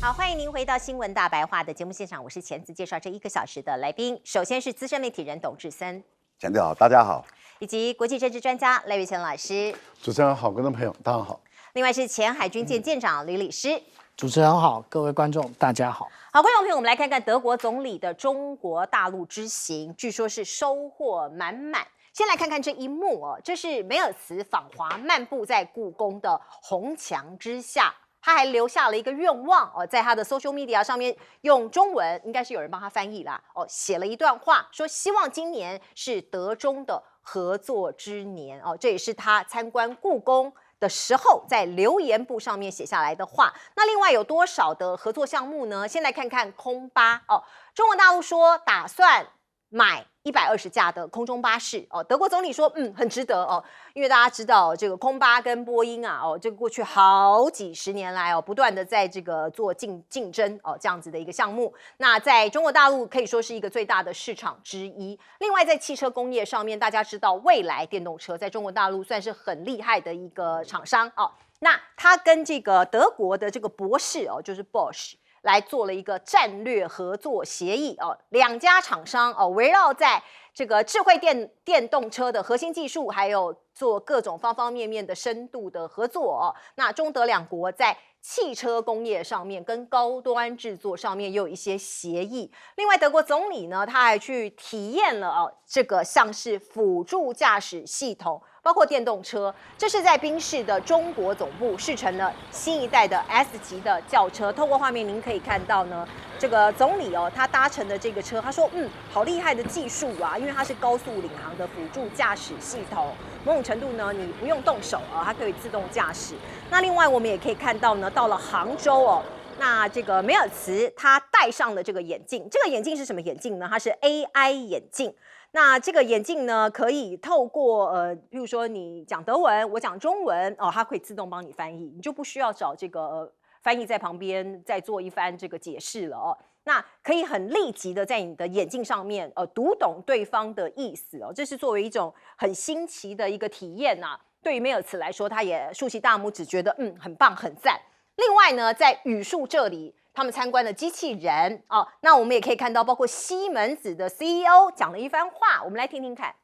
好，欢迎您回到新闻大白话的节目现场，我是钱子，介绍这1个小时的来宾。首先是资深媒体人董志森，钱子好，大家好，以及国际政治专家赖岳乾老师。主持人好，观众朋友大家好。另外是前海军舰舰长李礼师。主持人好，各位观众大家好。好，观众朋友，我们来看看德国总理的中国大陆之行，据说是收获满满。先来看看这一幕哦，这是梅尔茨访华漫步在故宫的红墙之下。他还留下了一个愿望哦，在他的 social media 上面用中文，应该是有人帮他翻译啦哦，写了一段话，说希望今年是德中的合作之年哦，这也是他参观故宫的时候在留言簿上面写下来的话。那另外有多少的合作项目呢？先来看看空巴哦，中国大陆说打算买120架的空中巴士哦，德国总理说很值得哦，因为大家知道这个空巴跟波音啊哦，这个过去好几十年来哦，不断的在这个做竞争哦这样子的一个项目。那在中国大陆可以说是一个最大的市场之一。另外在汽车工业上面，大家知道蔚来电动车在中国大陆算是很厉害的一个厂商哦。那他跟这个德国的这个博士哦，就是 Bosch。来做了一个战略合作协议哦，两家厂商哦，围绕在这个智慧电动车的核心技术，还有做各种方方面面的深度的合作哦。那中德两国在汽车工业上面跟高端制作上面也有一些协议。另外，德国总理呢，他还去体验了哦，这个像是辅助驾驶系统。包括电动车，这是在宾士的中国总部试乘了新一代的 S 级的轿车。透过画面您可以看到呢，这个总理哦，他搭乘的这个车，他说好厉害的技术啊，因为它是高速领航的辅助驾驶系统，某种程度呢，你不用动手啊，它可以自动驾驶。那另外我们也可以看到呢，到了杭州哦。那这个梅尔茨他戴上了这个眼镜，这个眼镜是什么眼镜呢？它是 AI 眼镜。那这个眼镜呢，可以透过比如说你讲德文，我讲中文哦，它可以自动帮你翻译，你就不需要找这个翻译在旁边再做一番这个解释了哦。那可以很立即的在你的眼镜上面读懂对方的意思哦，这是作为一种很新奇的一个体验呐。对于梅尔茨来说，他也竖起大拇指，觉得很棒很赞。另外呢，在语数这里。他们参观了机器人哦，那我们也可以看到，包括西门子的 CEO 讲了一番话，我们来听听看。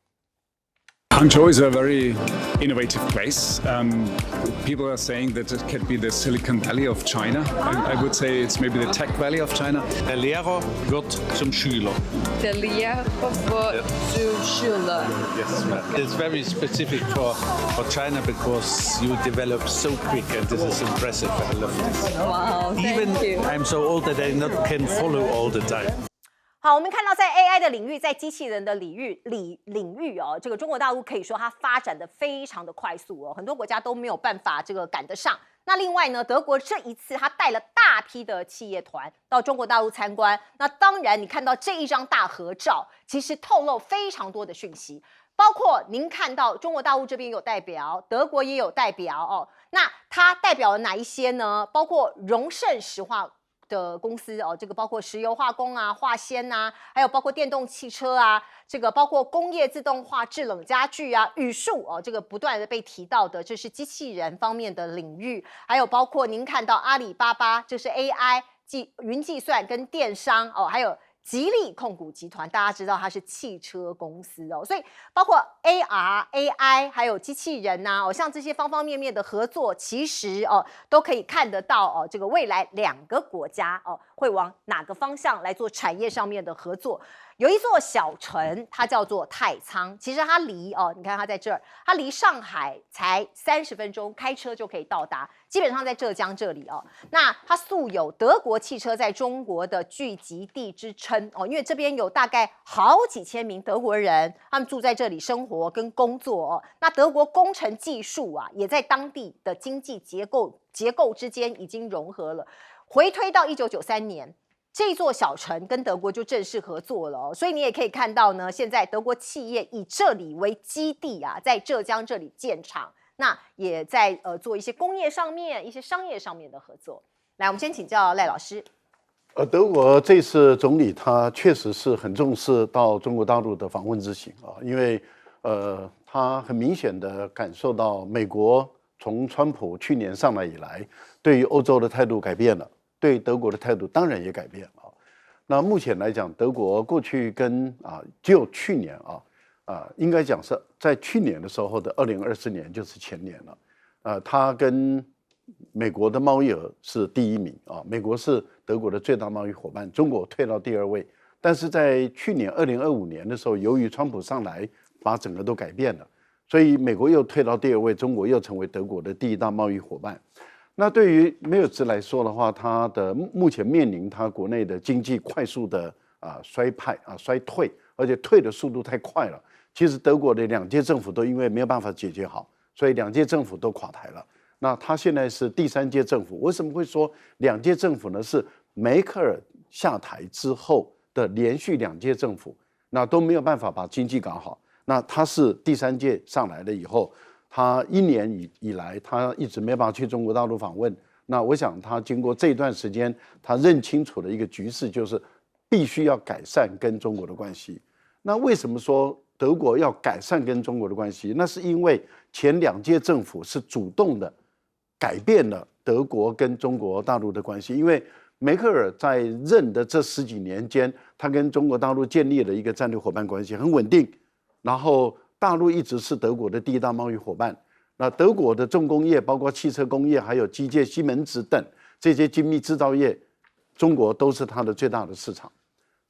Hangzhou is a very innovative place. People are saying that it could be the Silicon Valley of China. I would say it's maybe the Tech Valley of China. Der Lehrer wird zum Schüler. Der Lehrer wird zum Schüler. Yes, it's very specific for China because you develop so quick, and this is impressive. I love this. Wow, Even thank you. I'm so old that I not can follow all the time. 好，我们看到在 AI 的领域，在机器人的领域哦，这个中国大陆可以说它发展的非常的快速哦，很多国家都没有办法这个赶得上。那另外呢，德国这一次他带了大批的企业团到中国大陆参观，那当然你看到这一张大合照，其实透露非常多的讯息，包括您看到中国大陆这边有代表，德国也有代表哦。那它代表了哪一些呢？包括荣盛石化的公司哦，这个包括石油化工啊、化纤啊，还有包括电动汽车啊，这个包括工业自动化、制冷家具啊、语数哦，这个不断的被提到的，这是机器人方面的领域，还有包括您看到阿里巴巴，这是 AI 云计算跟电商哦，还有吉利控股集团，大家知道它是汽车公司哦，所以包括 AR、AI 还有机器人呐、像这些方方面面的合作，其实都可以看得到这个未来2个国家会往哪个方向来做产业上面的合作。有一座小城，它叫做太仓，其实它离你看它在这儿，它离上海才30分钟，开车就可以到达，基本上在浙江这里那它素有德国汽车在中国的聚集地之称因为这边有大概好几千名德国人，他们住在这里生活跟工作那德国工程技术也在当地的经济结构之间已经融合了。回推到1993年。这座小城跟德国就正式合作了所以你也可以看到呢，现在德国企业以这里为基地在浙江这里建厂，那也在做一些工业上面、一些商业上面的合作。来，我们先请教赖老师。德国这次总理他确实是很重视到中国大陆的访问之行因为他很明显的感受到美国从川普去年上来以来，对于欧洲的态度改变了对德国的态度当然也改变啊。那目前来讲，德国过去跟只有去年应该讲是在去年的时候的2024年，就是前年了。它跟美国的贸易额是第1名啊，美国是德国的最大贸易伙伴，中国退到第2位。但是在去年2025年的时候，由于川普上来，把整个都改变了，所以美国又退到第2位，中国又成为德国的第1大贸易伙伴。那对于梅尔兹来说的话，他的目前面临他国内的经济快速的衰退，而且退的速度太快了。其实德国的2届政府都因为没有办法解决好，所以2届政府都垮台了。那他现在是第3届政府，为什么会说2届政府呢？是梅克尔下台之后的连续2届政府，那都没有办法把经济搞好。那他是第3届上来了以后，他1年以来，他一直没办法去中国大陆访问。那我想，他经过这段时间，他认清楚了一个局势，就是必须要改善跟中国的关系。那为什么说德国要改善跟中国的关系？那是因为前2届政府是主动的改变了德国跟中国大陆的关系，因为梅克尔在任的这10几年间，他跟中国大陆建立了一个战略伙伴关系，很稳定。然后大陆一直是德国的第1大贸易伙伴。那德国的重工业，包括汽车工业、还有机械、西门子等这些精密制造业，中国都是它的最大的市场。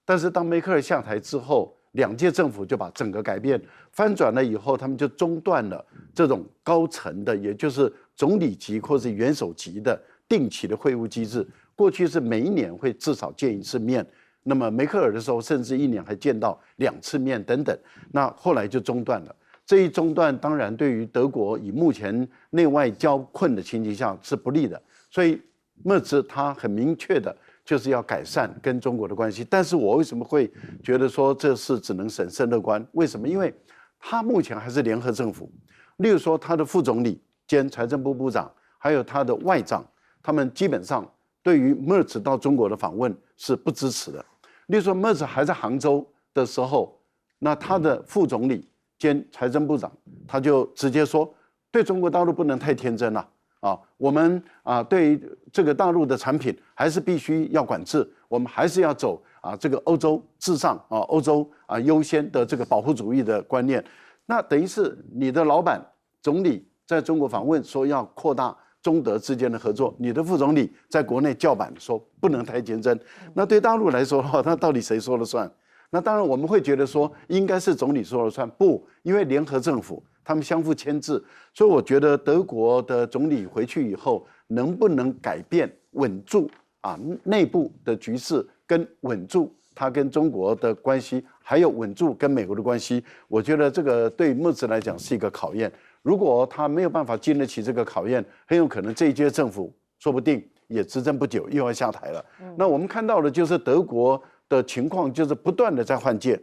但是当梅克尔下台之后，2届政府就把整个改变翻转了以后，他们就中断了这种高层的，也就是总理级或是元首级的定期的会晤机制。过去是每1年会至少见1次面。那么梅克尔的时候，甚至1年还见到2次面等等，那后来就中断了。这一中断，当然对于德国以目前内外交困的情形下是不利的。所以默茨他很明确的就是要改善跟中国的关系。但是我为什么会觉得说这事只能审慎乐观？为什么？因为他目前还是联合政府，例如说他的副总理兼财政部部长，还有他的外长，他们基本上对于默茨到中国的访问是不支持的。例如说，默茨还在杭州的时候，那他的副总理兼财政部长他就直接说，对中国大陆不能太天真了我们对于这个大陆的产品还是必须要管制，我们还是要走这个欧洲至上欧洲优先的这个保护主义的观念。那等于是你的老板总理在中国访问，说要扩大中德之间的合作，你的副总理在国内叫板说不能太天真。那对大陆来说的话，那到底谁说了算？那当然我们会觉得说应该是总理说了算，不，因为联合政府他们相互牵制，所以我觉得德国的总理回去以后能不能改变稳住内部的局势，跟稳住他跟中国的关系，还有稳住跟美国的关系，我觉得这个对默茨来讲是一个考验。如果他没有办法经得起这个考验，很有可能这一届政府说不定也执政不久又要下台了。那我们看到的就是德国的情况，就是不断的在换届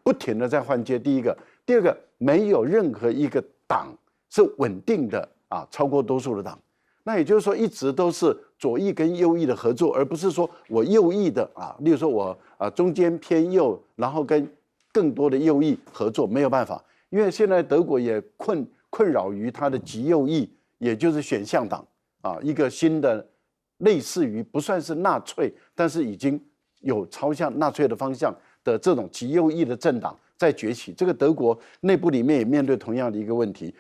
不停的在换届。第一个，第二个，没有任何一个党是稳定的超过多数的党。那也就是说，一直都是左翼跟右翼的合作，而不是说我右翼的例如说我中间偏右，然后跟更多的右翼合作，没有办法，因为现在德国也困扰于它的极右翼，也就是选项党一个新的类似于不算是纳粹，但是已经有朝向纳粹的方向的这种极右翼的政党在崛起。这个德国内部里面也面对同样的一个问题，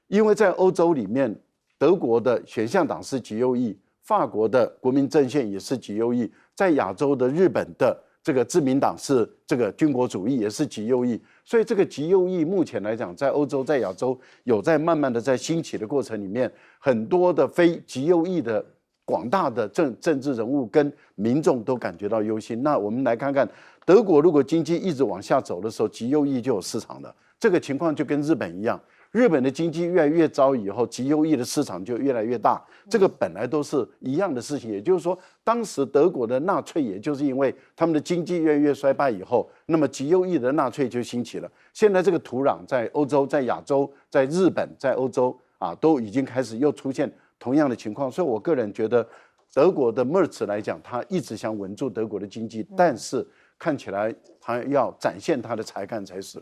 因为在欧洲里面，德国的选项党是极右翼，法国的国民阵线也是极右翼，在亚洲的日本的这个自民党是这个军国主义，也是极右翼。所以这个极右翼目前来讲，在欧洲、在亚洲有在慢慢的在兴起的过程里面，很多的非极右翼的广大的政治人物跟民众都感觉到忧心。那我们来看看，德国如果经济一直往下走的时候，极右翼就有市场了。这个情况就跟日本一样，日本的经济越来越糟以后，极右翼的市场就越来越大。这个本来都是一样的事情。也就是说，当时德国的纳粹，也就是因为他们的经济越来越衰败以后，那么极右翼的纳粹就兴起了。现在这个土壤在欧洲、在亚洲、在日本、在欧洲都已经开始又出现同样的情况。所以我个人觉得，德国的默茨来讲，他一直想稳住德国的经济，但是看起来他要展现他的才干才是。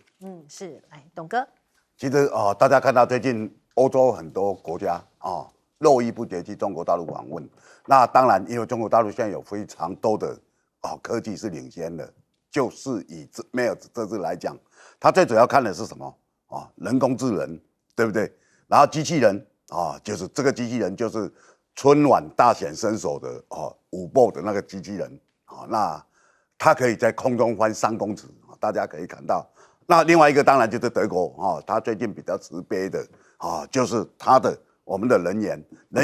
是，来，董哥。其实大家看到最近欧洲很多国家络绎不绝去中国大陆访问。那当然，因为中国大陆现在有非常多的科技是领先的，就是以Mayer这次来讲，他最主要看的是什么人工智能，对不对？然后机器人就是这个机器人就是春晚大显身手的舞步的那个机器人那它可以在空中翻3公尺，大家可以看到。那另外一个当然就是德国他最近比较慈悲的就是我们的能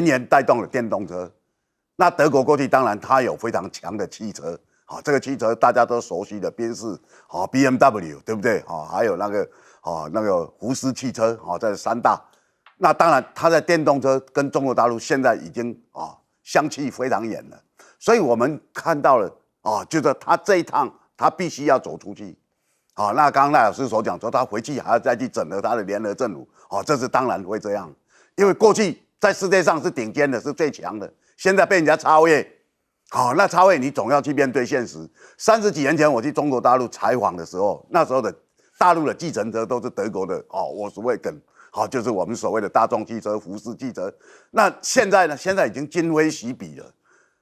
源带动了电动车。那德国过去当然它有非常强的汽车这个汽车大家都熟悉的宾士BMW 对不对还有那个福斯汽车这3大。那当然它在电动车跟中国大陆现在已经相去非常远了。所以我们看到了就是他这一趟他必须要走出去那刚刚赖老师所讲说他回去还要再去整合他的联合政府这是当然会这样，因为过去在世界上是顶尖的，是最强的，现在被人家超越那超越你总要去面对现实。30几年前我去中国大陆采访的时候，那时候的大陆的计程车都是德国的Volkswagen就是我们所谓的大众汽车、福斯汽车。那现在呢？现在已经今非昔比了。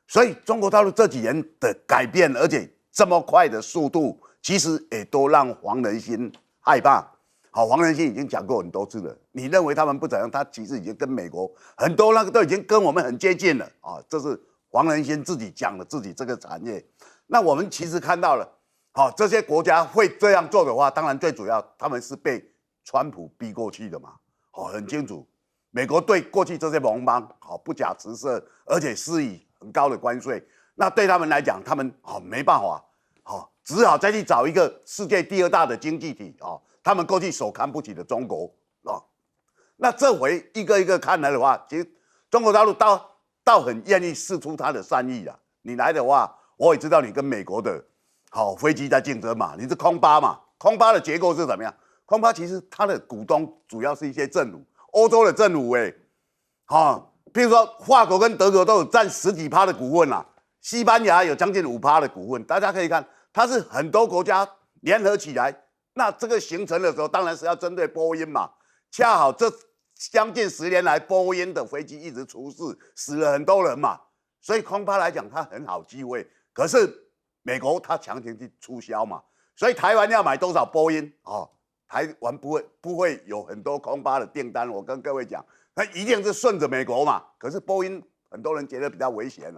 所以中国大陆这几年的改变，而且这么快的速度，其实也都让黄仁勋害怕。黄仁勋已经讲过很多次了。你认为他们不怎样？他其实已经跟美国很多那个都已经跟我们很接近了这是黄仁勋自己讲的自己这个产业。那我们其实看到了，这些国家会这样做的话，当然最主要他们是被川普逼过去的嘛。很清楚，美国对过去这些盟邦不假辞色，而且施以很高的关税。那对他们来讲，他们没办法只好再去找一个世界第2大的经济体他们过去所看不起的中国那这回一个一个看来的话，其实中国大陆倒很愿意释出他的善意啦。你来的话，我也知道你跟美国的飞机在竞争嘛，你是空巴嘛，空巴的结构是怎么样？空巴其实它的股东主要是一些政府，欧洲的政府譬如说法国跟德国都有占10几%的股份西班牙有将近5%的股份，大家可以看，它是很多国家联合起来。那这个形成的时候，当然是要针对波音嘛。恰好这将近10年来，波音的飞机一直出事，死了很多人嘛，所以空巴来讲它很好机会。可是美国它强行去促销嘛，所以台湾要买多少波音台湾不会有很多空巴的订单。我跟各位讲，那一定是顺着美国嘛。可是波音很多人觉得比较危险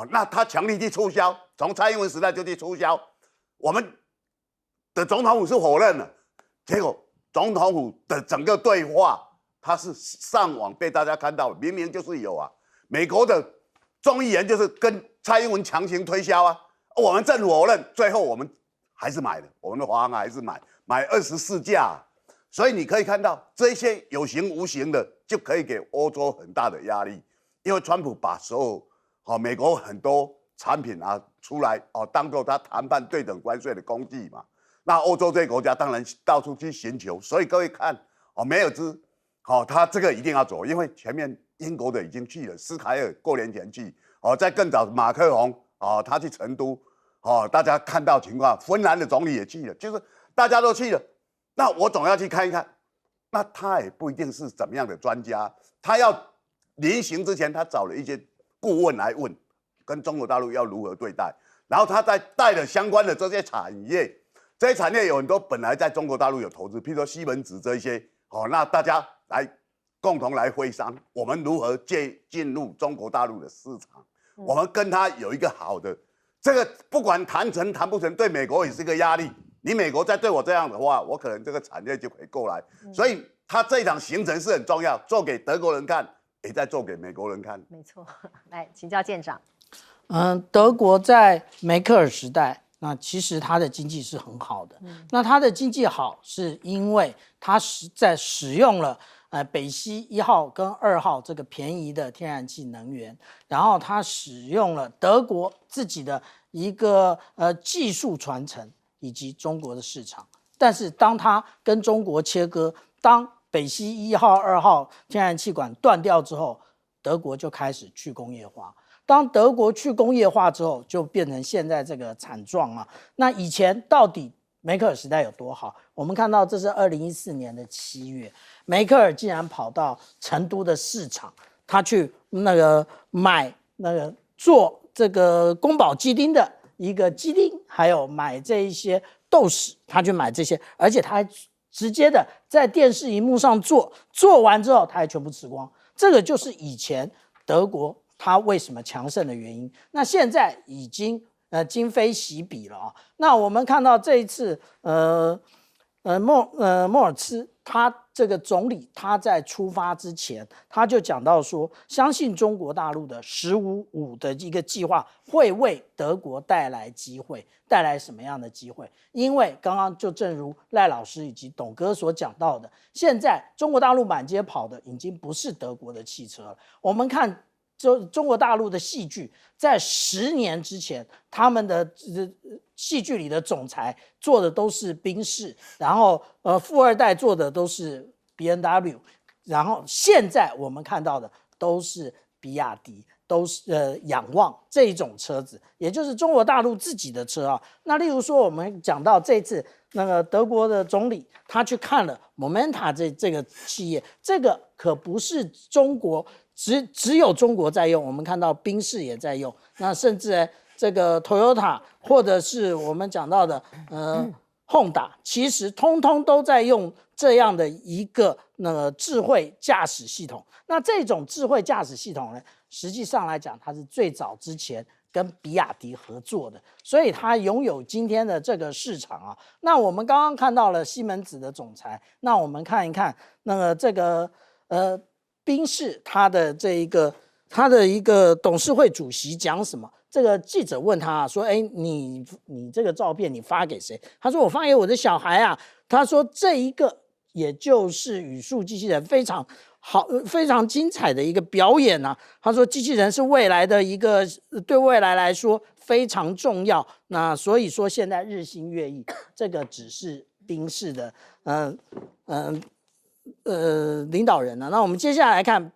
那他强力去促销，从蔡英文时代就去促销，我们的总统府是否认了，结果总统府的整个对话，他是上网被大家看到，明明就是有美国的众议员就是跟蔡英文强行推销我们政府否认，最后我们还是买了，我们的华航还是买24架，所以你可以看到这些有形无形的就可以给欧洲很大的压力，因为川普把所有美国很多产品出来当做他谈判对等关税的工具嘛。那欧洲这些国家当然到处去寻求，所以各位看梅尔兹他这个一定要走，因为前面英国的已经去了，斯凯尔过年前去在更早马克龙他去成都大家看到情况，芬兰的总理也去了，就是大家都去了，那我总要去看一看。那他也不一定是怎么样的专家，他要临行之前，他找了一些顾问来问，跟中国大陆要如何对待，然后他再带了相关的这些产业，这些产业有很多本来在中国大陆有投资，譬如说西门子这一些，那大家来共同来会商，我们如何进入中国大陆的市场，我们跟他有一个好的，这个不管谈成谈不成，对美国也是一个压力。你美国再对我这样的话，我可能这个产业就可以过来，所以他这一场行程是很重要，做给德国人看，也在做给美国人看。没错，来请教舰长。德国在梅克尔时代，那其实它的经济是很好的。那它的经济好，是因为它在使用了北溪1号跟2号这个便宜的天然气能源，然后它使用了德国自己的一个技术传承以及中国的市场。但是当它跟中国切割，当北溪1号、2号天然气管断掉之后，德国就开始去工业化。当德国去工业化之后，就变成现在这个惨状啊。那以前到底梅克尔时代有多好？我们看到这是2014年的7月，梅克尔竟然跑到成都的市场，他去那个买那个做这个宫保鸡丁的一个鸡丁，还有买这一些豆豉，他去买这些，而且他还直接的在电视荧幕上做完之后，他还全部吃光。这个就是以前德国他为什么强盛的原因。那现在已经今非昔比了啊。那我们看到这一次莫尔茨他这个总理他在出发之前，他就讲到说，相信中国大陆的15+5的一个计划会为德国带来机会，带来什么样的机会？因为刚刚就正如赖老师以及董哥所讲到的，现在中国大陆满街跑的已经不是德国的汽车了。我们看中国大陆的戏剧，在10年之前，他们的戏剧里的总裁做的都是宾士，然后富二代做的都是 BMW， 然后现在我们看到的都是比亚迪，都是仰望这种车子，也就是中国大陆自己的车啊。那例如说，我们讲到这次那个德国的总理，他去看了 Momenta 这个企业，这个可不是中国只有中国在用，我们看到宾士也在用，那甚至这个 Toyota 或者是我们讲到的Honda， 其实通通都在用这样的一个智慧驾驶系统。那这种智慧驾驶系统呢，实际上来讲，它是最早之前跟比亚迪合作的，所以它拥有今天的这个市场啊。那我们刚刚看到了西门子的总裁，那我们看一看这个宾士他的一个董事会主席讲什么。这个记者问他说：“哎，你这个照片你发给谁？”他说：“我发给我的小孩啊。”他说：“这一个也就是语速机器人非常好、非常精彩的一个表演啊。”他说：“机器人是未来的一个，对未来来说非常重要。那所以说现在日新月异，这个只是宾士的领导人呢。那我们接下来看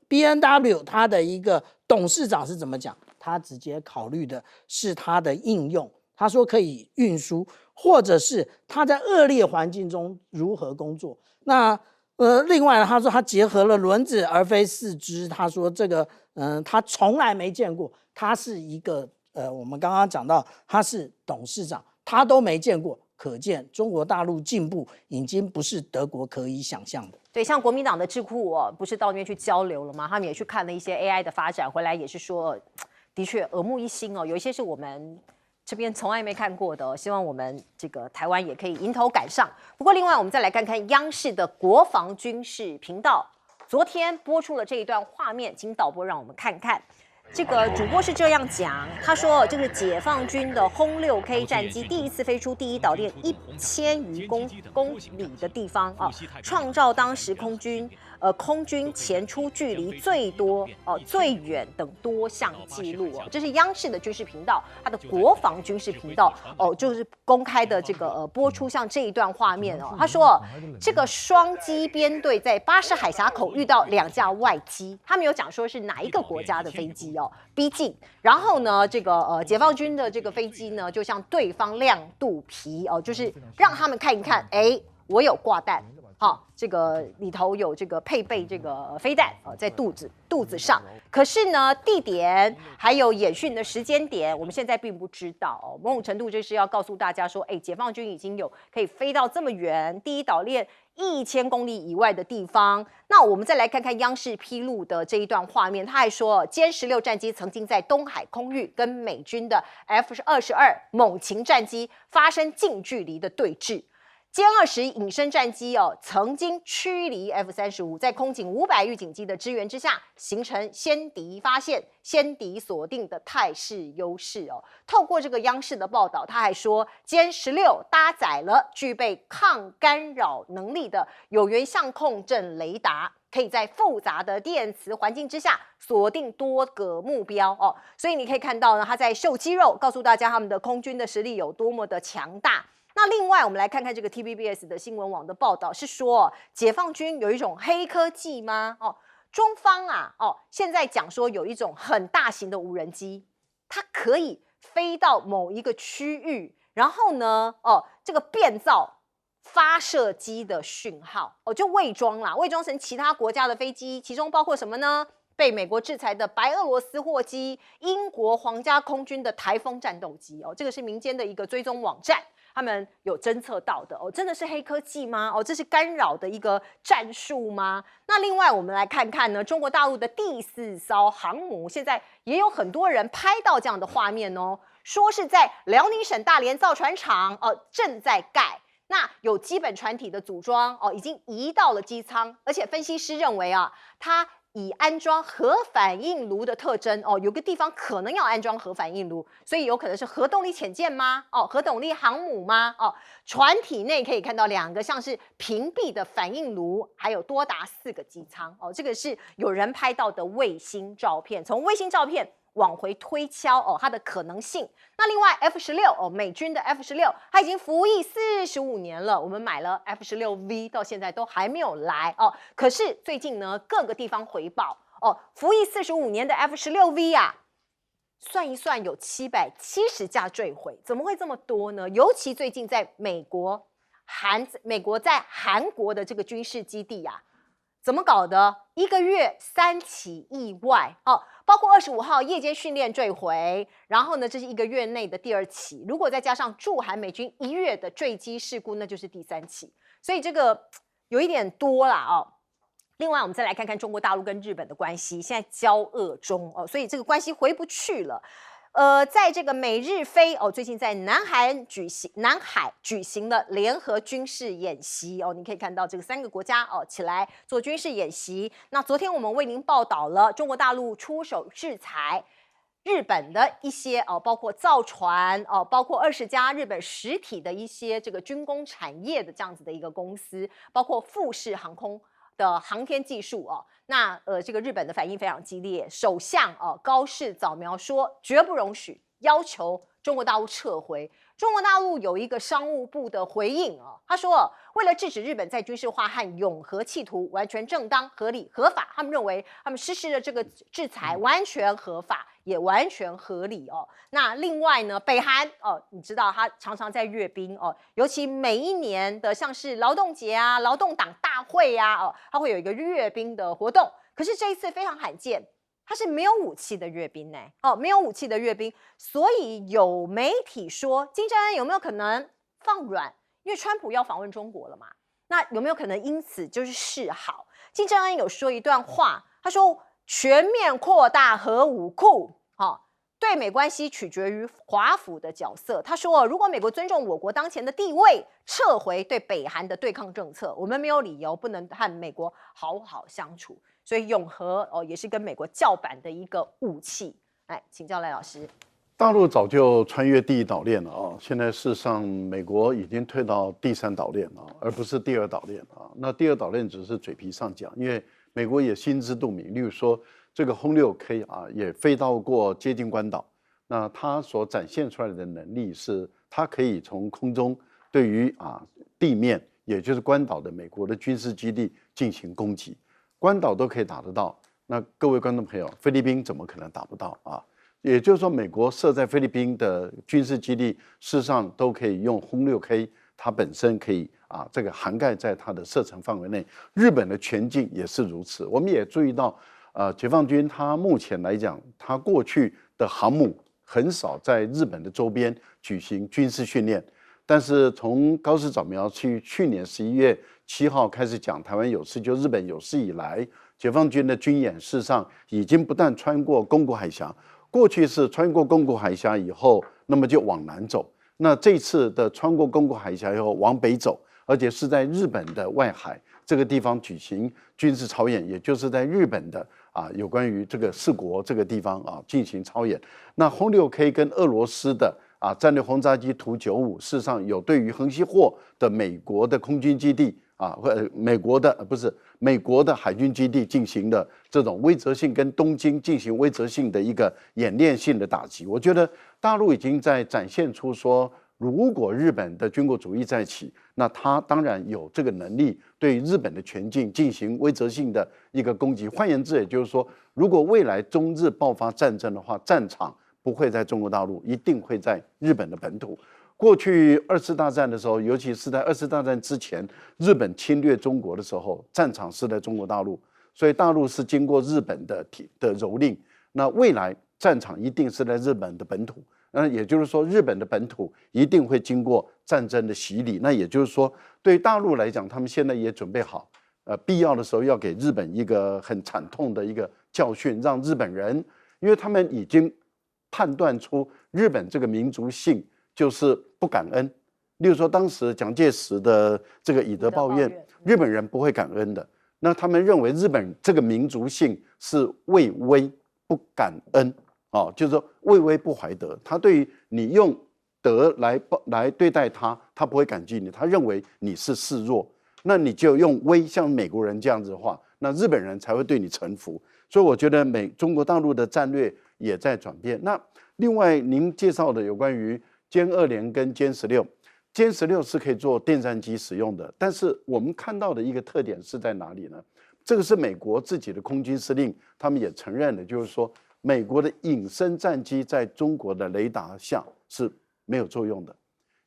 BMW 它的一个董事长是怎么讲？他直接考虑的是它的应用，他说可以运输，或者是他在恶劣环境中如何工作。那另外他说他结合了轮子而非四肢，他说这个他从来没见过，他是一个我们刚刚讲到他是董事长，他都没见过。可见中国大陆进步已经不是德国可以想象的。对，像国民党的智库不是到那边去交流了吗？他们也去看了一些 AI 的发展，回来也是说，的确耳目一新哦，有一些是我们这边从来没看过的希望我们这个台湾也可以迎头赶上。不过另外我们再来看看央视的国防军事频道，昨天播出了这一段画面，请导播让我们看看。这个主播是这样讲，他说这个解放军的轰6K 战机第一次飞出第一岛链1000余公里的地方啊，创造当时空军前出距离最多最远等多项纪录哦。这是央视的军事频道，它的国防军事频道就是公开的这个播出像这一段画面哦。他说这个双机编队在巴士海峡口遇到2架外机，他们有讲说是哪一个国家的飞机逼近，然后呢，这个解放军的这个飞机呢，就向对方亮肚皮就是让他们看一看，哎，我有挂弹，这个里头有这个配备这个飞弹在肚子上。可是呢，地点还有演训的时间点，我们现在并不知道某种程度就是要告诉大家说，哎，解放军已经有可以飞到这么远，第一岛链1000公里以外的地方。那我们再来看看央视披露的这一段画面，他还说，歼16战机曾经在东海空域跟美军的 F-22猛禽战机发生近距离的对峙。歼20隐身战机曾经驱离 F-35，在空警500预警机的支援之下，形成先敌发现、先敌锁定的态势优势透过这个央视的报道，他还说，歼16搭载了具备抗干扰能力的有源相控阵雷达，可以在复杂的电磁环境之下锁定多个目标所以你可以看到呢，他在秀肌肉，告诉大家他们的空军的实力有多么的强大。那另外，我们来看看这个 TVBS 的新闻网的报道，是说解放军有一种黑科技吗？中方现在讲说有一种很大型的无人机，它可以飞到某一个区域，然后呢，这个变造发射机的讯号哦，就伪装啦，伪装成其他国家的飞机，其中包括什么呢？被美国制裁的白俄罗斯货机、英国皇家空军的台风战斗机哦，这个是民间的一个追踪网站，他们有侦测到的哦，真的是黑科技吗？哦，这是干扰的一个战术吗？那另外我们来看看呢，中国大陆的第4艘航母，现在也有很多人拍到这样的画面哦，说是在辽宁省大连造船厂正在盖。那有基本船体的组装已经移到了机舱，而且分析师认为它以安装核反应炉的特征有个地方可能要安装核反应炉，所以有可能是核动力潜舰吗？核动力航母吗？船体内可以看到2个像是屏蔽的反应炉，还有多达4个机舱这个是有人拍到的卫星照片，从卫星照片往回推敲它的可能性。那另外 F-16美军的 F-16它已经服役45年了，我们买了 F-16V 到现在都还没有来可是最近呢，各个地方回报服役45年的 F-16V 算一算有770架坠毁，怎么会这么多呢？尤其最近在美国在韩国的这个军事基地怎么搞的？一个月3起意外包括25号夜间训练坠毁，然后呢，这是1个月内的第2起，如果再加上驻韩美军1月的坠机事故，那就是第3起，所以这个有一点多啦另外，我们再来看看中国大陆跟日本的关系，现在交恶中所以这个关系回不去了。在这个美日菲最近在南海举行了联合军事演习你可以看到这个3个国家起来做军事演习。那昨天我们为您报道了中国大陆出手制裁日本的一些包括造船包括20家日本实体的一些这个军工产业的这样子的一个公司，包括富士航空的航天技术那这个日本的反应非常激烈，首相高市早苗说绝不容许，要求中国大陆撤回。中国大陆有一个商务部的回应他说为了制止日本在军事化和永和企图完全正当、合理、合法，他们认为他们实施的这个制裁完全合法，也完全合理那另外呢，北韩你知道他常常在阅兵尤其每一年的像是劳动节劳动党大会他会有一个阅兵的活动。可是这一次非常罕见，它是没有武器的阅兵没有武器的阅兵，所以有媒体说金正恩有没有可能放软？因为川普要访问中国了嘛，那有没有可能因此就是示好？金正恩有说一段话，他说全面扩大核武库对美关系取决于华府的角色。他说如果美国尊重我国当前的地位，撤回对北韩的对抗政策，我们没有理由不能和美国好好相处。所以永和也是跟美国叫板的一个武器。来，请教赖老师。大陆早就穿越第1岛链了现在事实上美国已经退到第3岛链而不是第2岛链那第2岛链只是嘴皮上讲，因为美国也心知肚明。例如说这个轰6K也飞到过接近关岛，那它所展现出来的能力是，它可以从空中对于地面，也就是关岛的美国的军事基地进行攻击，关岛都可以打得到。那各位观众朋友，菲律宾怎么可能打不到也就是说，美国设在菲律宾的军事基地，事实上都可以用轰6K，它本身可以这个涵盖在它的射程范围内。日本的全境也是如此。我们也注意到，解放军它目前来讲，它过去的航母很少在日本的周边举行军事训练，但是从高市早苗去年11月7号开始讲台湾有事，就日本有事以来，解放军的军演事实上已经不但穿过宫古海峡。过去是穿过宫古海峡以后，那么就往南走。那这次的穿过宫古海峡以后往北走，而且是在日本的外海这个地方举行军事操演，也就是在日本的有关于这个四国这个地方进行操演。那轰6K 跟俄罗斯的战略轰炸机图95，事实上有对于横须贺的美国的空军基地美国的海军基地进行的这种威慑性，跟东京进行威慑性的一个演练性的打击。我觉得大陆已经在展现出说，如果日本的军国主义再起，那他当然有这个能力对日本的全境进行威慑性的一个攻击。换言之，也就是说，如果未来中日爆发战争的话，战场不会在中国大陆，一定会在日本的本土。过去二次大战的时候，尤其是在二次大战之前，日本侵略中国的时候，战场是在中国大陆，所以大陆是经过日本的蹂躏。那未来战场一定是在日本的本土，那也就是说，日本的本土一定会经过战争的洗礼。那也就是说，对大陆来讲，他们现在也准备好，必要的时候要给日本一个很惨痛的一个教训，让日本人，因为他们已经判断出日本这个民族性就是不感恩。例如说，当时蒋介石的这个以德报怨，日本人不会感恩的。那他们认为日本这个民族性是畏威不感恩，就是说畏威不怀德。他对于你用德来对待他，他不会感激你，他认为你是示弱。那你就用威，像美国人这样子的话，那日本人才会对你臣服。所以我觉得中国大陆的战略也在转变。那另外您介绍的有关于歼20跟歼16，歼16是可以做电战机使用的，但是我们看到的一个特点是在哪里呢？这个是美国自己的空军司令他们也承认的，就是说美国的隐身战机在中国的雷达下是没有作用的，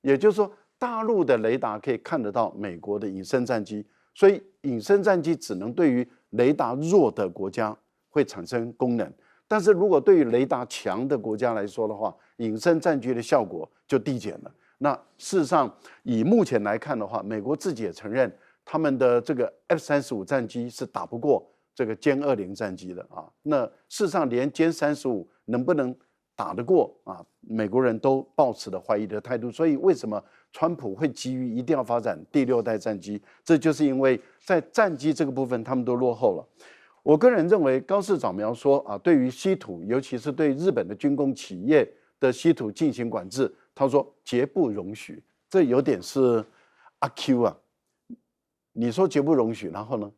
也就是说大陆的雷达可以看得到美国的隐身战机，所以隐身战机只能对于雷达弱的国家会产生功能，但是如果对于雷达强的国家来说的话，隐身战机的效果就递减了。那事实上，以目前来看的话，美国自己也承认，他们的这个 F-35战机是打不过这个歼20战机的啊。那事实上，连歼35能不能打得过啊，美国人都抱持了怀疑的态度。所以，为什么川普会急于一定要发展第6代战机？这就是因为在战机这个部分，他们都落后了。我个人认为，高市早苗说啊，对于稀土，尤其是对日本的军工企业的稀土进行管制，他说绝不容许，这有点是阿 Q 啊。你说绝不容许，然后呢？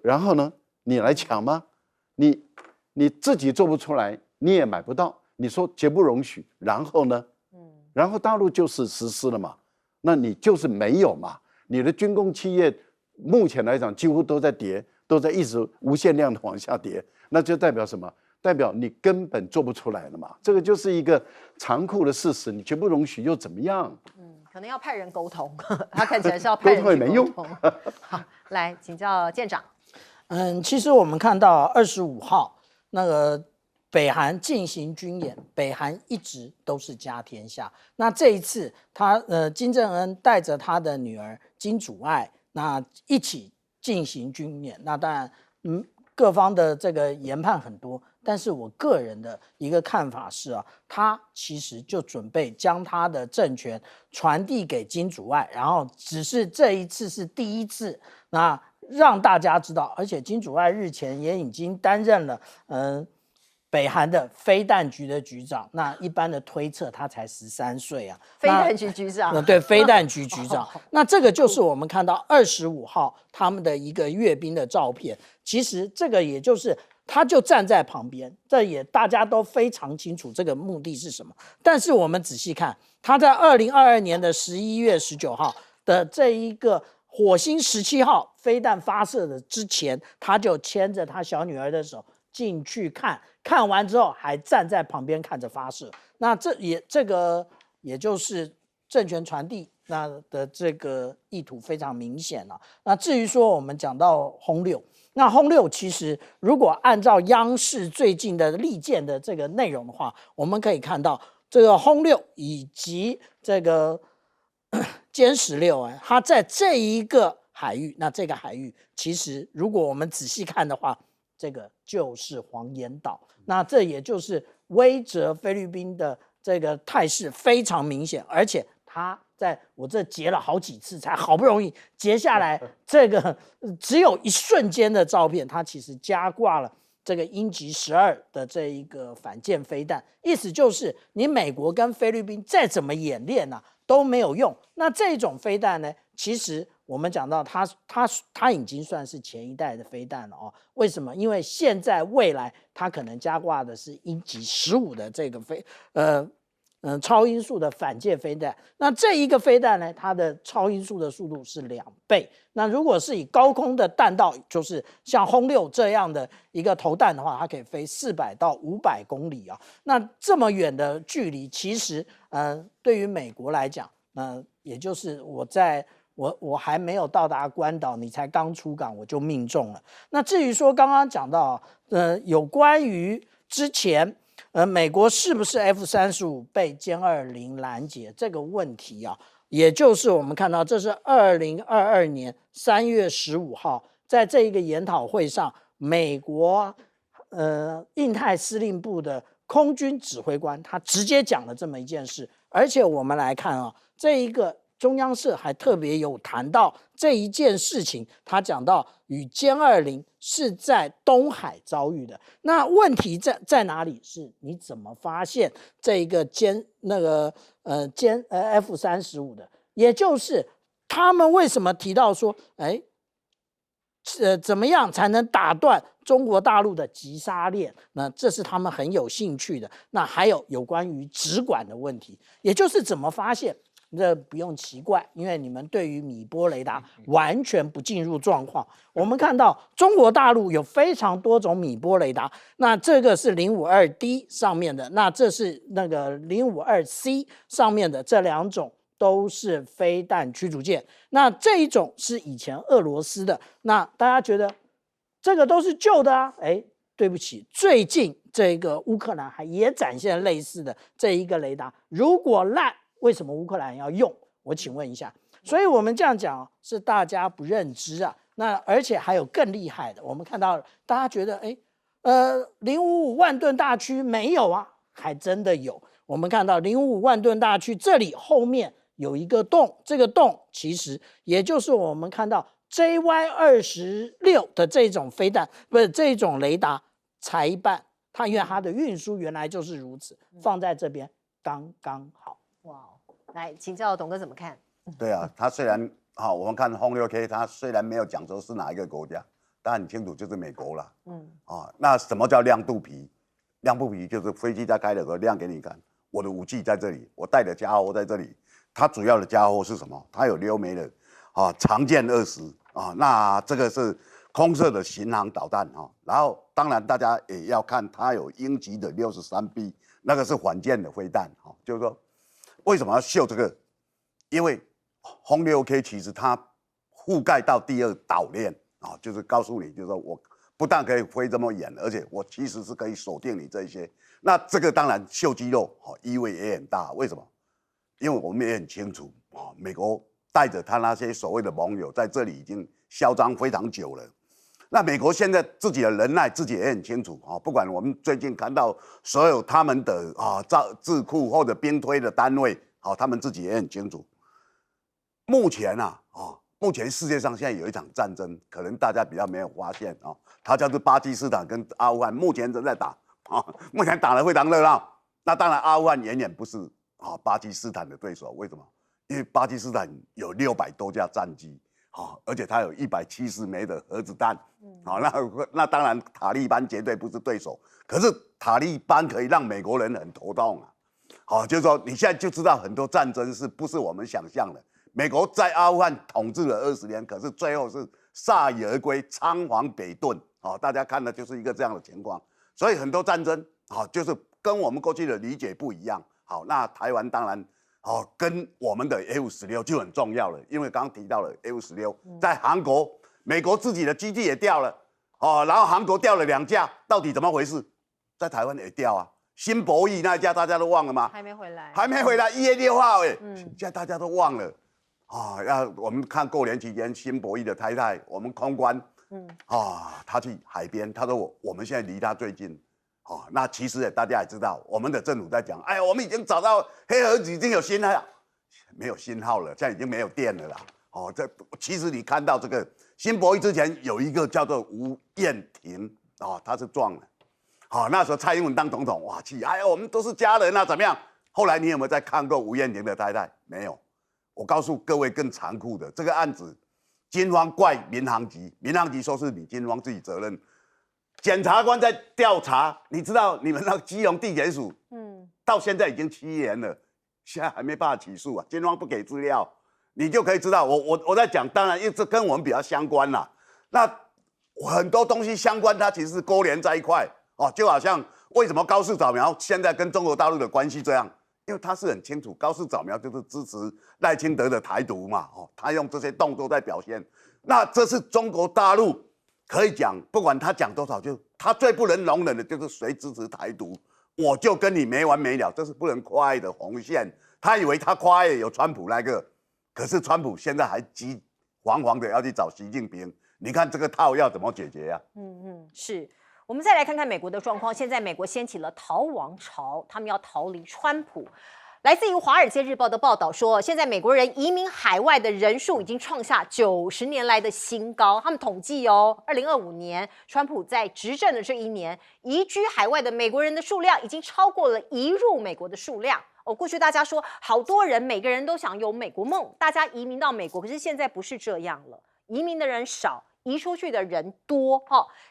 然后呢？你来抢吗？你自己做不出来，你也买不到。你说绝不容许，然后呢？然后大陆就是实施了嘛，那你就是没有嘛。你的军工企业目前来讲几乎都在跌，都在一直无限量的往下跌，那就代表什么？代表你根本做不出来了嘛。这个就是一个残酷的事实，你绝不容许又怎么样？可能要派人沟通，他看起来是要派人沟通也没用。好，来请教舰长。其实我们看到25号那个北韩进行军演，北韩一直都是家天下。那这一次金正恩带着他的女儿金主爱，那一起进行军演。那当然，各方的这个研判很多，但是我个人的一个看法是啊，他其实就准备将他的政权传递给金主爱，然后只是这一次是第一次，那让大家知道，而且金主爱日前也已经担任了北韩的飞弹局的局长，那一般的推测他才13岁啊。飞弹局局长，对，飞弹局局长。那这个就是我们看到25号他们的一个阅兵的照片。其实这个也就是他就站在旁边，这也大家都非常清楚这个目的是什么。但是我们仔细看，他在2022年的11月19号的这一个火星17号飞弹发射的之前，他就牵着他小女儿的手进去看完之后还站在旁边看着发射。那这个也就是政权传递那的这个意图非常明显了。那至于说我们讲到轰六，那轰六其实如果按照央视最近的利剑的这个内容的话，我们可以看到这个轰六以及这个歼16，它在这一个海域，那这个海域其实如果我们仔细看的话，这个就是黄岩岛，那这也就是威慑菲律宾的这个态势非常明显，而且它在我这截了好几次才好不容易截下来，这个只有一瞬间的照片，它其实加挂了这个鹰击12的这一个反舰飞弹，意思就是你美国跟菲律宾再怎么演练都没有用。那这种飞弹呢，其实我们讲到它已经算是前一代的飞弹了哦。为什么？因为现在未来它可能加挂的是鹰击15的这个超音速的反舰飞弹。那这一个飞弹呢，它的超音速的速度是2倍。那如果是以高空的弹道，就是像轰6这样的一个投弹的话，它可以飞400到500公里啊。那这么远的距离，其实对于美国来讲，也就是我还没有到达关岛，你才刚出港我就命中了。那至于说刚刚讲到有关于之前美国是不是 F-35被歼20拦截这个问题啊，也就是我们看到这是2022年3月15号在这一个研讨会上，美国印太司令部的空军指挥官他直接讲了这么一件事。而且我们来看啊，这一个中央社还特别有谈到这一件事情，他讲到与歼20是在东海遭遇的。那问题在哪里？是你怎么发现这一个F-35的？也就是他们为什么提到说，怎么样才能打断中国大陆的急杀链？那这是他们很有兴趣的。那还有关于直管的问题，也就是怎么发现。这不用奇怪，因为你们对于米波雷达完全不进入状况。我们看到中国大陆有非常多种米波雷达，那这个是052D 上面的，那这是那个052C 上面的，这2种都是飞弹驱逐舰。那这一种是以前俄罗斯的，那大家觉得这个都是旧的啊？对不起，最近这个乌克兰也展现类似的这一个雷达，如果烂。为什么乌克兰要用？我请问一下。所以我们这样讲是大家不认知啊。那而且还有更厉害的，我们看到大家觉得055万吨大驱没有啊，还真的有。我们看到055万吨大驱这里后面有一个洞，这个洞其实也就是我们看到 JY26的这种飞弹，不是这种雷达才一半，它因为它的运输原来就是如此，放在这边刚刚好。哇，来请教董哥怎么看？对啊，它虽然我们看轰6K，它虽然没有讲说是哪一个国家，但很清楚就是美国了。那什么叫亮肚皮？亮肚皮就是飞机在开的时候亮给你看，我的武器在这里，我带的家伙在这里。它主要的家伙是什么？它有6枚的长剑20那这个是空射的巡航导弹然后当然大家也要看它有鹰击的63B， 那个是反舰的飞弹就是说。为什么要秀这个？因为轰6K其实它覆盖到第2岛链就是告诉你，就是说我不但可以飞这么远，而且我其实是可以锁定你这些。那这个当然秀肌肉意味也很大。为什么？因为我们也很清楚美国带着他那些所谓的盟友在这里已经嚣张非常久了。那美国现在自己的能耐自己也很清楚不管我们最近看到所有他们的智库或者兵推的单位他们自己也很清楚。目前目前世界上现在有一场战争，可能大家比较没有发现它叫做巴基斯坦跟阿富汗，目前正在打目前打得非常热闹。那当然阿富汗远远不是巴基斯坦的对手，为什么？因为巴基斯坦有600多架战机。而且它有170枚的核子弹，那当然塔利班绝对不是对手，可是塔利班可以让美国人很头痛就是说你现在就知道很多战争是不是我们想象的？美国在阿富汗统治了20年，可是最后是铩羽而归，仓皇北遁大家看的就是一个这样的情况。所以很多战争就是跟我们过去的理解不一样。那台湾当然。跟我们的 F-16就很重要了，因为刚刚提到了 F-16在韩国，美国自己的基地也掉了，然后韩国掉了2架，到底怎么回事？在台湾也掉啊，新博弈那一架大家都忘了吗？还没回来1月6号现在大家都忘了我们看过年期间新博弈的太太，我们空关他去海边，他说我们现在离他最近。那其实大家也知道，我们的政府在讲，我们已经找到黑盒子，已经有信号，没有信号了，现在已经没有电了啦。这其实你看到这个新博弈之前有一个叫做吴燕婷他是撞了，那时候蔡英文当总统，哇气，我们都是家人怎么样？后来你有没有再看过吴燕婷的太太？没有。我告诉各位更残酷的，这个案子，军方怪民航局，民航局说是你军方自己责任。检察官在调查，你知道你们那基隆地检署，到现在已经7年了，现在还没办法起诉啊。军方不给资料，你就可以知道我在讲，当然因为这跟我们比较相关啦。那很多东西相关，它其实是勾连在一块哦，就好像为什么高市早苗现在跟中国大陆的关系这样，因为他是很清楚，高市早苗就是支持赖清德的台独嘛，哦，他用这些动作在表现。那这是中国大陆可以讲，不管他讲多少，就他最不能容忍的就是谁支持台独，我就跟你没完没了，这是不能跨越的红线。他以为他跨越有川普那个，可是川普现在还急惶惶的要去找习近平。你看这个套要怎么解决啊？是。我们再来看看美国的状况。现在美国掀起了逃亡潮，他们要逃离川普。来自于《华尔街日报》的报道说，现在美国人移民海外的人数已经创下90年来的新高。他们统计2025年川普在执政的这一年，移居海外的美国人的数量已经超过了移入美国的数量。过去大家说好多人，每个人都想有美国梦，大家移民到美国，可是现在不是这样了，移民的人少，移出去的人多。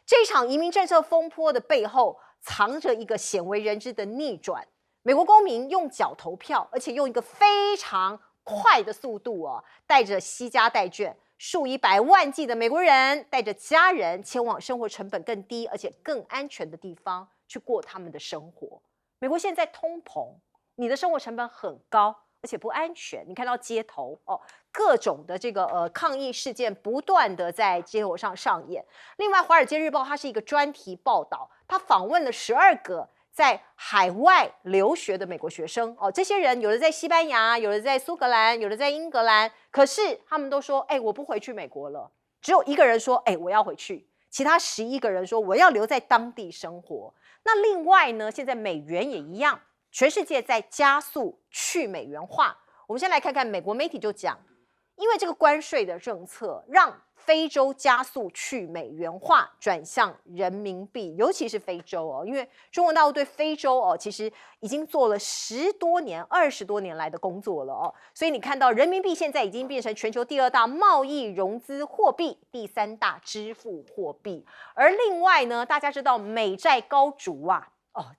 这场移民政策风波的背后，藏着一个鲜为人知的逆转。美国公民用脚投票，而且用一个非常快的速度带着惜家带眷，数以百万计的美国人带着家人前往生活成本更低而且更安全的地方去过他们的生活。美国现在通膨，你的生活成本很高，而且不安全。你看到街头各种的这个抗议事件不断的在街头上上演。另外，《华尔街日报》它是一个专题报道，它访问了12个在海外留学的美国学生这些人有的在西班牙，有的在苏格兰，有的在英格兰，可是他们都说我不回去美国了。只有1个人说我要回去，其他11个人说我要留在当地生活。那另外呢，现在美元也一样，全世界在加速去美元化。我们先来看看美国媒体就讲，因为这个关税的政策让非洲加速去美元化，转向人民币，尤其是非洲因为中国大陆对非洲其实已经做了10多年、20多年来的工作了所以你看到人民币现在已经变成全球第2大贸易融资货币、第3大支付货币。而另外呢，大家知道美债高筑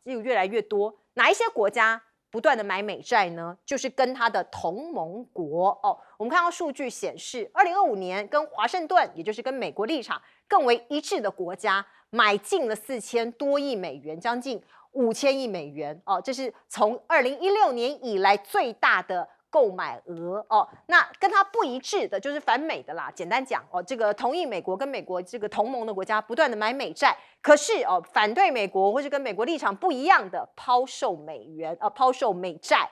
就越来越多，哪一些国家不断的买美债呢？就是跟他的同盟国我们看到数据显示，2025年跟华盛顿，也就是跟美国立场更为一致的国家，买进了4000多亿美元，将近5000亿美元这是从2016年以来最大的购买额那跟它不一致的就是反美的啦。简单讲这个同意美国跟美国这个同盟的国家不断的买美债，可是反对美国或是跟美国立场不一样的抛售美元抛售美债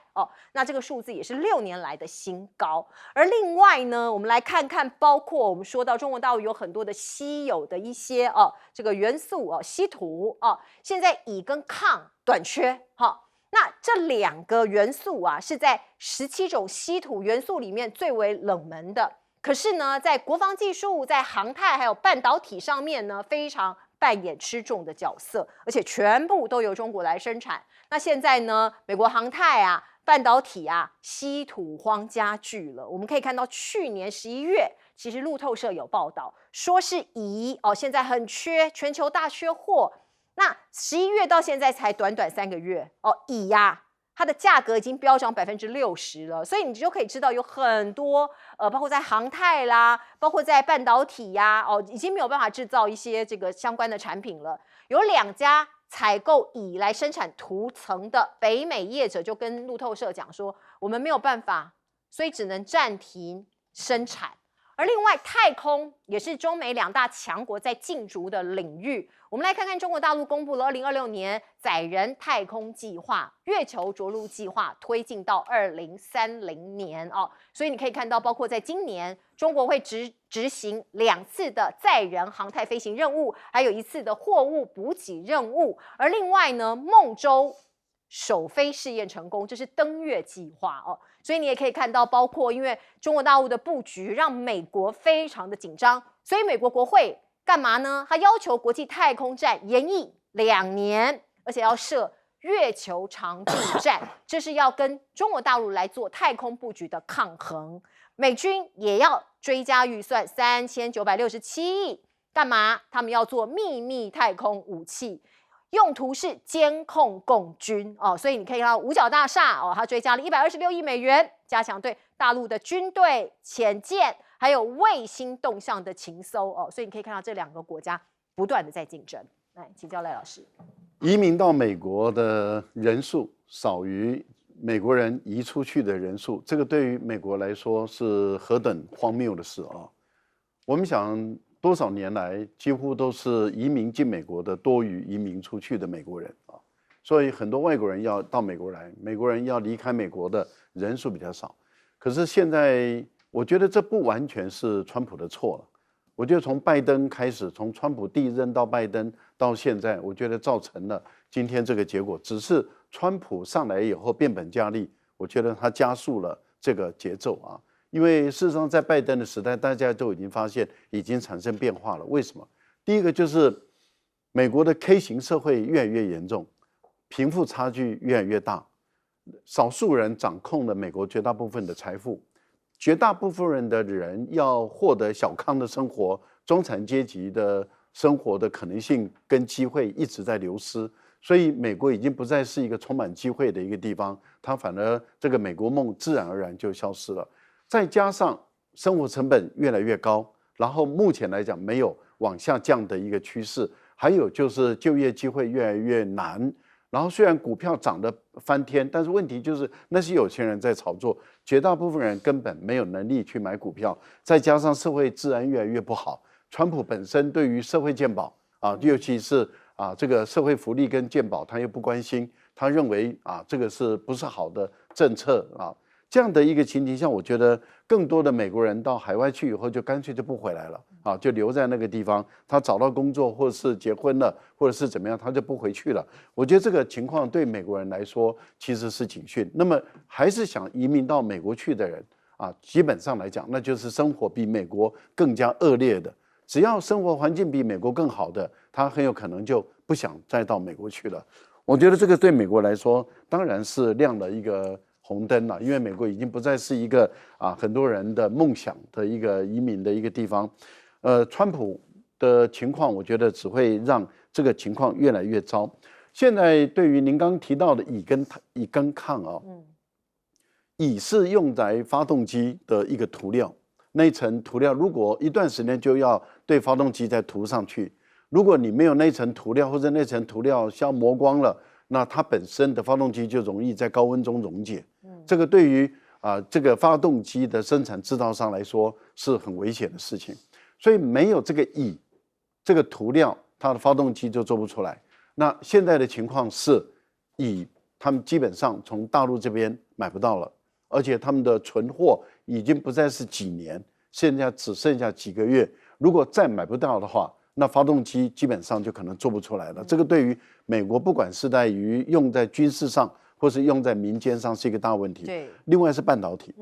那这个数字也是6年来的新高。而另外呢，我们来看看，包括我们说到中国大陆有很多的稀有的一些这个元素稀土现在锂跟氪短缺那这2个元素是在17种稀土元素里面最为冷门的。可是呢，在国防技术、在航太还有半导体上面呢，非常扮演吃重的角色，而且全部都由中国来生产。那现在呢，美国航太半导体稀土荒加剧了。我们可以看到，去年11月，其实路透社有报道说是锂现在很缺，全球大缺货。那11月到现在才短3个月锂它的价格已经飙涨60%了，所以你就可以知道有很多包括在航太啦，包括在半导体已经没有办法制造一些这个相关的产品了。有2家采购锂来生产涂层的北美业者就跟路透社讲说，我们没有办法，所以只能暂停生产。而另外，太空也是中美2大强国在竞逐的领域。我们来看看中国大陆公布了2026年载人太空计划，月球着陆计划推进到2030年所以你可以看到，包括在今年，中国会执行2次的载人航太飞行任务，还有1次的货物补给任务。而另外呢，孟舟首飞试验成功，这是登月计划所以你也可以看到，包括因为中国大陆的布局让美国非常的紧张，所以美国国会干嘛呢？他要求国际太空站延役2年，而且要设月球常驻站，这是要跟中国大陆来做太空布局的抗衡。美军也要追加预算3967亿，干嘛？他们要做秘密太空武器。用途是监控共军哦，所以你可以看到五角大厦哦，它追加了126亿美元，加强对大陆的军队、潜舰还有卫星动向的情搜哦，所以你可以看到这2个国家不断的在竞争。来，请教赖老师，移民到美国的人数少于美国人移出去的人数，这个对于美国来说是何等荒谬的事啊！我们想多少年来，几乎都是移民进美国的多于移民出去的美国人啊，所以很多外国人要到美国来，美国人要离开美国的人数比较少。可是现在，我觉得这不完全是川普的错了。我觉得从拜登开始，从川普第1任到拜登到现在，我觉得造成了今天这个结果。只是川普上来以后变本加厉，我觉得他加速了这个节奏啊。因为事实上，在拜登的时代，大家都已经发现已经产生变化了。为什么？第一个就是美国的 K 型社会越来越严重，贫富差距越来越大，少数人掌控了美国绝大部分的财富。绝大部分人的人要获得小康的生活，中产阶级的生活的可能性跟机会一直在流失，所以美国已经不再是一个充满机会的一个地方，它反而这个美国梦自然而然就消失了。再加上生活成本越来越高，然后目前来讲没有往下降的一个趋势，还有就是就业机会越来越难。然后虽然股票涨得翻天，但是问题就是那是有钱人在炒作，绝大部分人根本没有能力去买股票，再加上社会治安越来越不好，川普本身对于社会健保啊，尤其是这个社会福利跟健保他又不关心，他认为这个是不是好的政策啊？这样的一个情形下，我觉得更多的美国人到海外去以后，就干脆就不回来了啊，就留在那个地方。他找到工作，或者是结婚了，或者是怎么样，他就不回去了。我觉得这个情况对美国人来说其实是警讯。那么还是想移民到美国去的人基本上来讲，那就是生活比美国更加恶劣的。只要生活环境比美国更好的，他很有可能就不想再到美国去了。我觉得这个对美国来说，当然是亮了一个红灯了，因为美国已经不再是一个很多人的梦想的一个移民的一个地方。川普的情况，我觉得只会让这个情况越来越糟。现在对于您刚提到的乙跟抗乙是用在发动机的一个涂料，那一层涂料如果一段时间就要对发动机再涂上去，如果你没有那一层涂料，或者那层涂料消磨光了，那它本身的发动机就容易在高温中溶解。这个对于这个发动机的生产制造商来说是很危险的事情。所以没有这个乙这个涂料，它的发动机就做不出来。那现在的情况是，乙他们基本上从大陆这边买不到了，而且他们的存货已经不再是几年，现在只剩下几个月。如果再买不到的话，那发动机基本上就可能做不出来了。这个对于美国，不管是在于用在军事上，或是用在民间上，是一个大问题。对，另外是半导体。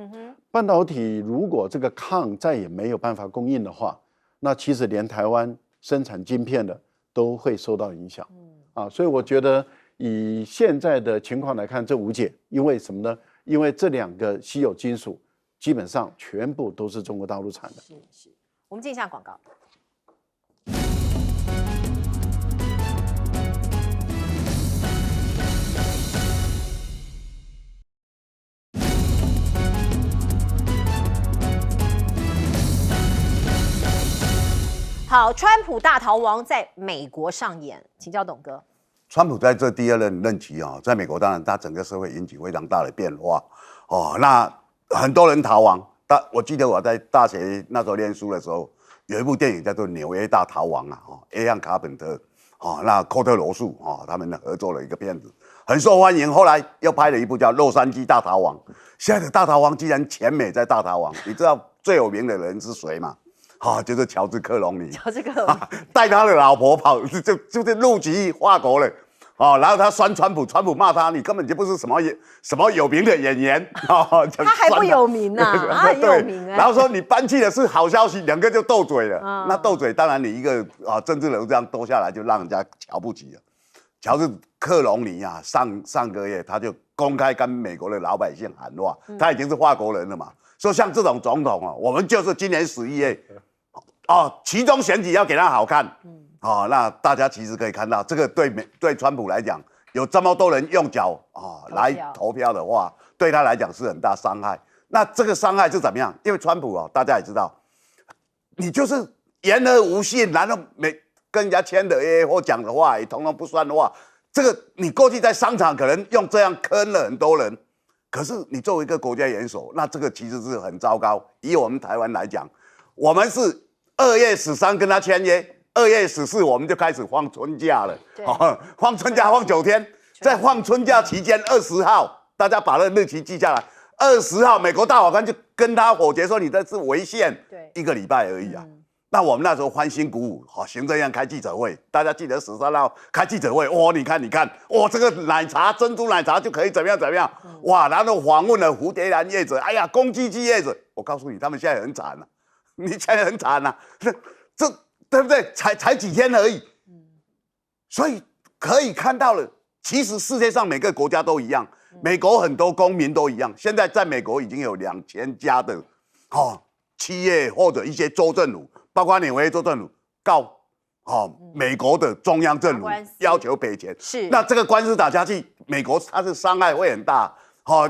半导体如果这个抗再也没有办法供应的话，那其实连台湾生产晶片的都会受到影响。所以我觉得以现在的情况来看，这无解。因为什么呢？因为这2个稀有金属基本上全部都是中国大陆产的。是。我们进一下广告。好，川普大逃亡在美国上演，请教董哥。川普在这第2任期在美国当然他整个社会引起非常大的变化那很多人逃亡。我记得我在大学那时候念书的时候，有一部电影叫做《纽约大逃亡》A. 汉卡本特那寇特罗素他们合作了一个片子，很受欢迎。后来又拍了一部叫《洛杉矶大逃亡》。现在的大逃亡既然全美在大逃亡，你知道最有名的人是谁吗？就是乔治克隆尼，乔治克隆尼带他的老婆就是入籍法国了，然后他酸川普，川普骂他，你根本就不是什么有名的演员，他还不有名啊，他很有名然后说你搬去的是好消息，2个就斗嘴了。那斗嘴当然你一个政治人物这样斗下来，就让人家瞧不起了。乔治克隆尼上个月他就公开跟美国的老百姓喊话，他已经是法国人了嘛，说像这种总统我们就是今年11月。期中选举要给他好看，哦，那大家其实可以看到，这个对川普来讲，有这么多人用脚来投票的话，对他来讲是很大伤害。那这个伤害是怎么样？因为川普大家也知道，你就是言而无信，然后跟人家签的或讲的话也统统不算的话，这个你过去在商场可能用这样坑了很多人，可是你作为一个国家元首，那这个其实是很糟糕。以我们台湾来讲，我们是2月13跟他签约，2月14我们就开始放春假了，放春假放9天，在放春假期间20号，大家把那个日期记下来，20号美国大法官就跟他否决说你这是违宪，1个礼拜而已啊。那我们那时候欢欣鼓舞，行政院开记者会，大家记得13号开记者会，你看，这个奶茶珍珠奶茶就可以怎么样，哇，然后访问了蝴蝶兰业者，哎呀，公鸡鸡业者，我告诉你，他们现在很惨了，你现在很惨了，这对不对？才几天而已，所以可以看到了，其实世界上每个国家都一样，美国很多公民都一样，现在在美国已经有2000家的企业或者一些州政府。包括纽约州政府告美国的中央政府要求赔钱，是那这个官司打下去，美国它是伤害会很大，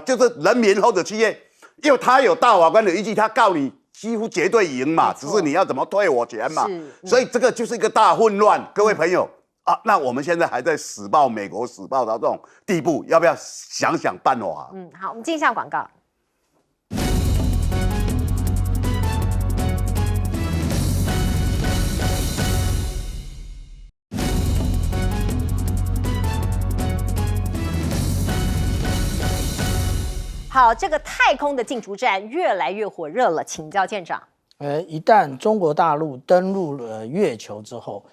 就是人民或者企业，因为他有大法官的依据，他告你几乎绝对赢嘛，只是你要怎么退我钱嘛，所以这个就是一个大混乱。各位朋友那我们现在还在死报美国死报到这种地步，要不要想想办法？好，我们进一下广告。好，这个太空的竞逐战越来越火热了，请教舰长。一旦中国大陆登陆了月球之后，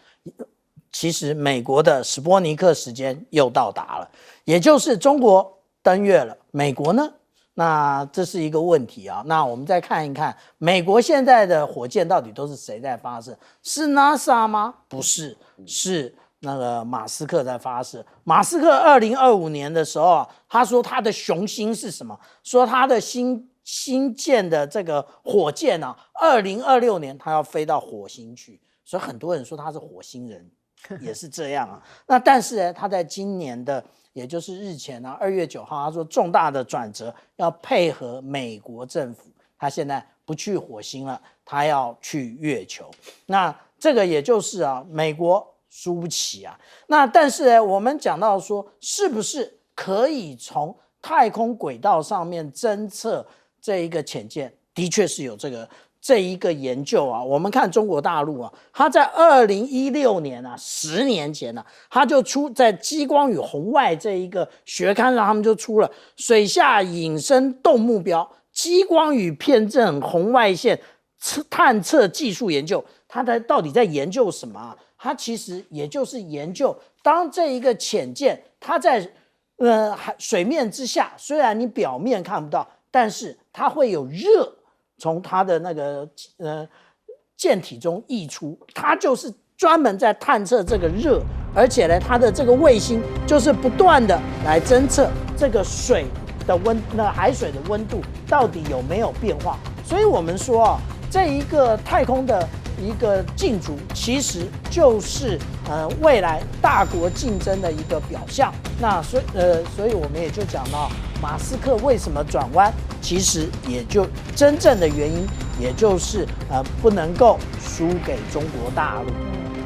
其实美国的史波尼克时间又到达了，也就是中国登月了，美国呢？那这是一个问题啊。那我们再看一看，美国现在的火箭到底都是谁在发射？是 NASA 吗？不是，是那个马斯克在发射。马斯克2025年的时候他说他的雄心是什么？说他的新建的这个火箭2026年他要飞到火星去，所以很多人说他是火星人，也是这样啊。那但是他在今年的，也就是日前2月9号，他说重大的转折，要配合美国政府，他现在不去火星了，他要去月球。那这个也就是美国输不起啊。那但是我们讲到说，是不是可以从太空轨道上面侦测这一个潜舰？的确是有这一个研究我们看中国大陆它在2016年10年前它就出在《激光与红外》这一个学刊上，他们就出了水下隐身动目标激光与偏振红外线探测技术研究。它到底在研究什么它其实也就是研究，当这一个潜舰它在水面之下，虽然你表面看不到，但是它会有热从它的那个舰体中溢出，它就是专门在探测这个热，而且呢，它的这个卫星就是不断的来侦测这个水的海水的温度到底有没有变化。所以我们说这一个太空的一个竞逐，其实就是未来大国竞争的一个表象。那所以我们也就讲到马斯克为什么转弯，其实也就真正的原因，也就是不能够输给中国大陆。